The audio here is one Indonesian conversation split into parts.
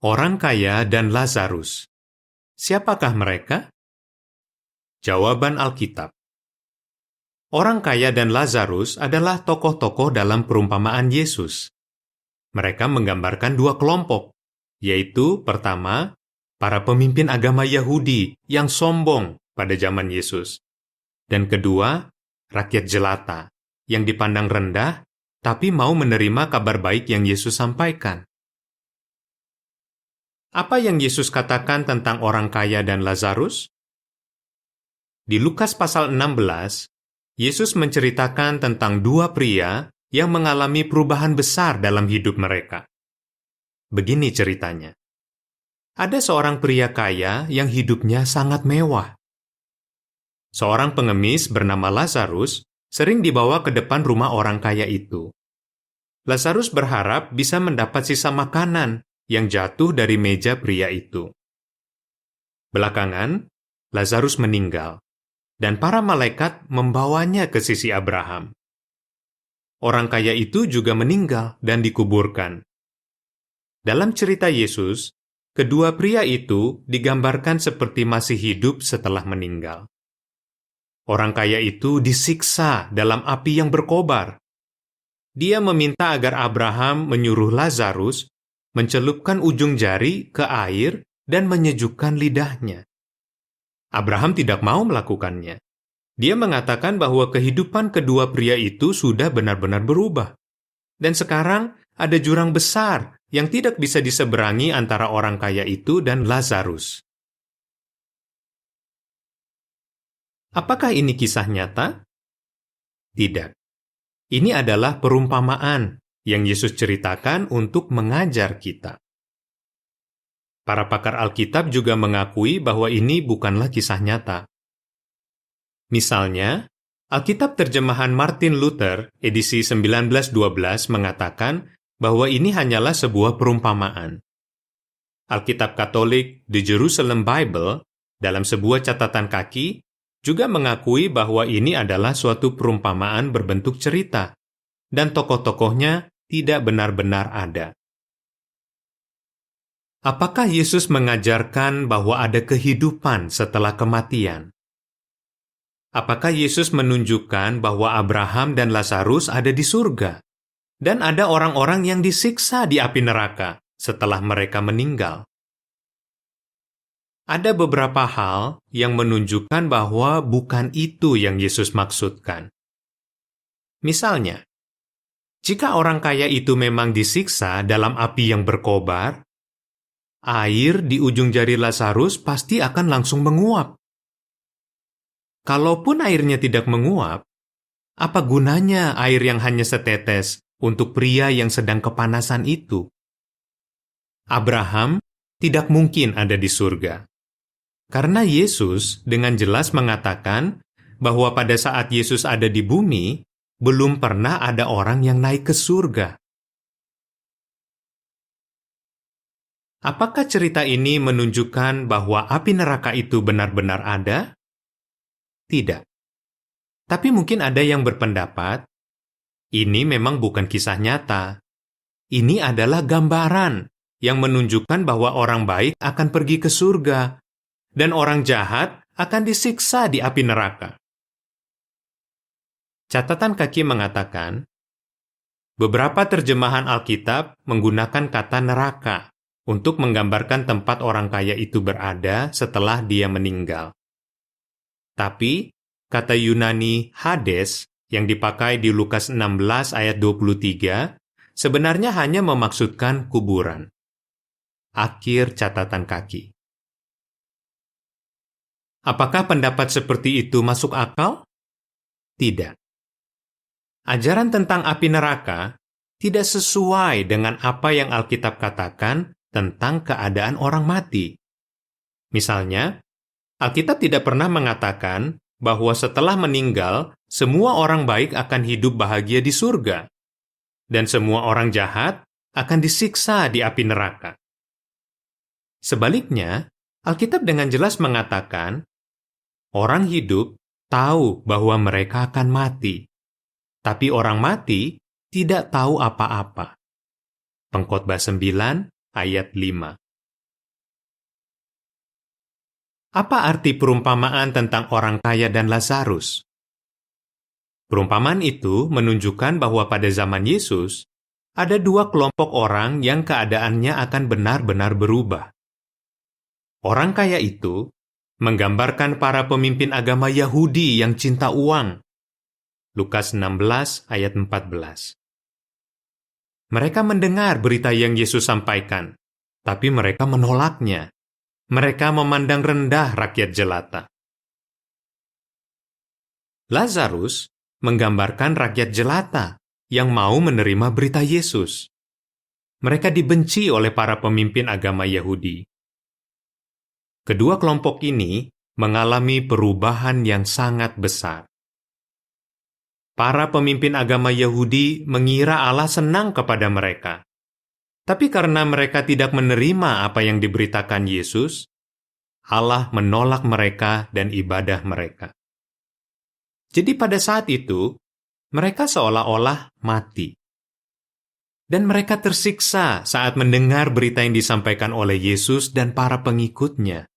Orang kaya dan Lazarus. Siapakah mereka? Jawaban Alkitab. Orang kaya dan Lazarus adalah tokoh-tokoh dalam perumpamaan Yesus. Mereka menggambarkan dua kelompok, yaitu pertama, para pemimpin agama Yahudi yang sombong pada zaman Yesus. Dan kedua, rakyat jelata yang dipandang rendah tapi mau menerima kabar baik yang Yesus sampaikan. Apa yang Yesus katakan tentang orang kaya dan Lazarus? Di Lukas pasal 16, Yesus menceritakan tentang dua pria yang mengalami perubahan besar dalam hidup mereka. Begini ceritanya. Ada seorang pria kaya yang hidupnya sangat mewah. Seorang pengemis bernama Lazarus sering dibawa ke depan rumah orang kaya itu. Lazarus berharap bisa mendapat sisa makanan yang jatuh dari meja pria itu. Belakangan, Lazarus meninggal, dan para malaikat membawanya ke sisi Abraham. Orang kaya itu juga meninggal dan dikuburkan. Dalam cerita Yesus, kedua pria itu digambarkan seperti masih hidup setelah meninggal. Orang kaya itu disiksa dalam api yang berkobar. Dia meminta agar Abraham menyuruh Lazarus mencelupkan ujung jari ke air dan menyejukkan lidahnya. Abraham tidak mau melakukannya. Dia mengatakan bahwa kehidupan kedua pria itu sudah benar-benar berubah. Dan sekarang ada jurang besar yang tidak bisa diseberangi antara orang kaya itu dan Lazarus. Apakah ini kisah nyata? Tidak. Ini adalah perumpamaan yang Yesus ceritakan untuk mengajar kita. Para pakar Alkitab juga mengakui bahwa ini bukanlah kisah nyata. Misalnya, Alkitab terjemahan Martin Luther edisi 1912 mengatakan bahwa ini hanyalah sebuah perumpamaan. Alkitab Katolik The Jerusalem Bible dalam sebuah catatan kaki juga mengakui bahwa ini adalah suatu perumpamaan berbentuk cerita dan tokoh-tokohnya tidak benar-benar ada. Apakah Yesus mengajarkan bahwa ada kehidupan setelah kematian? Apakah Yesus menunjukkan bahwa Abraham dan Lazarus ada di surga? Dan ada orang-orang yang disiksa di api neraka setelah mereka meninggal? Ada beberapa hal yang menunjukkan bahwa bukan itu yang Yesus maksudkan. Misalnya, jika orang kaya itu memang disiksa dalam api yang berkobar, air di ujung jari Lazarus pasti akan langsung menguap. Kalaupun airnya tidak menguap, apa gunanya air yang hanya setetes untuk pria yang sedang kepanasan itu? Abraham tidak mungkin ada di surga. Karena Yesus dengan jelas mengatakan bahwa pada saat Yesus ada di bumi, belum pernah ada orang yang naik ke surga. Apakah cerita ini menunjukkan bahwa api neraka itu benar-benar ada? Tidak. Tapi mungkin ada yang berpendapat, ini memang bukan kisah nyata. Ini adalah gambaran yang menunjukkan bahwa orang baik akan pergi ke surga, dan orang jahat akan disiksa di api neraka. Catatan kaki mengatakan, beberapa terjemahan Alkitab menggunakan kata neraka untuk menggambarkan tempat orang kaya itu berada setelah dia meninggal. Tapi, kata Yunani Hades yang dipakai di Lukas 16 ayat 23 sebenarnya hanya memaksudkan kuburan. Akhir catatan kaki. Apakah pendapat seperti itu masuk akal? Tidak. Ajaran tentang api neraka tidak sesuai dengan apa yang Alkitab katakan tentang keadaan orang mati. Misalnya, Alkitab tidak pernah mengatakan bahwa setelah meninggal, semua orang baik akan hidup bahagia di surga, dan semua orang jahat akan disiksa di api neraka. Sebaliknya, Alkitab dengan jelas mengatakan, orang hidup tahu bahwa mereka akan mati, tapi orang mati tidak tahu apa-apa. Pengkhotbah 9 ayat 5. Apa arti perumpamaan tentang orang kaya dan Lazarus? Perumpamaan itu menunjukkan bahwa pada zaman Yesus, ada dua kelompok orang yang keadaannya akan benar-benar berubah. Orang kaya itu menggambarkan para pemimpin agama Yahudi yang cinta uang. Lukas 16 ayat 14. Mereka mendengar berita yang Yesus sampaikan, tapi mereka menolaknya. Mereka memandang rendah rakyat jelata. Lazarus menggambarkan rakyat jelata yang mau menerima berita Yesus. Mereka dibenci oleh para pemimpin agama Yahudi. Kedua kelompok ini mengalami perubahan yang sangat besar. Para pemimpin agama Yahudi mengira Allah senang kepada mereka. Tapi karena mereka tidak menerima apa yang diberitakan Yesus, Allah menolak mereka dan ibadah mereka. Jadi pada saat itu, mereka seolah-olah mati. Dan mereka tersiksa saat mendengar berita yang disampaikan oleh Yesus dan para pengikutnya.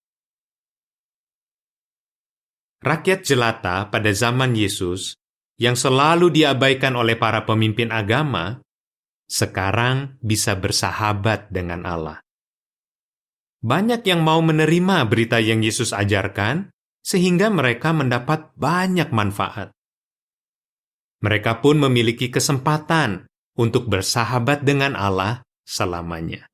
Rakyat jelata pada zaman Yesus, yang selalu diabaikan oleh para pemimpin agama, sekarang bisa bersahabat dengan Allah. Banyak yang mau menerima berita yang Yesus ajarkan, sehingga mereka mendapat banyak manfaat. Mereka pun memiliki kesempatan untuk bersahabat dengan Allah selamanya.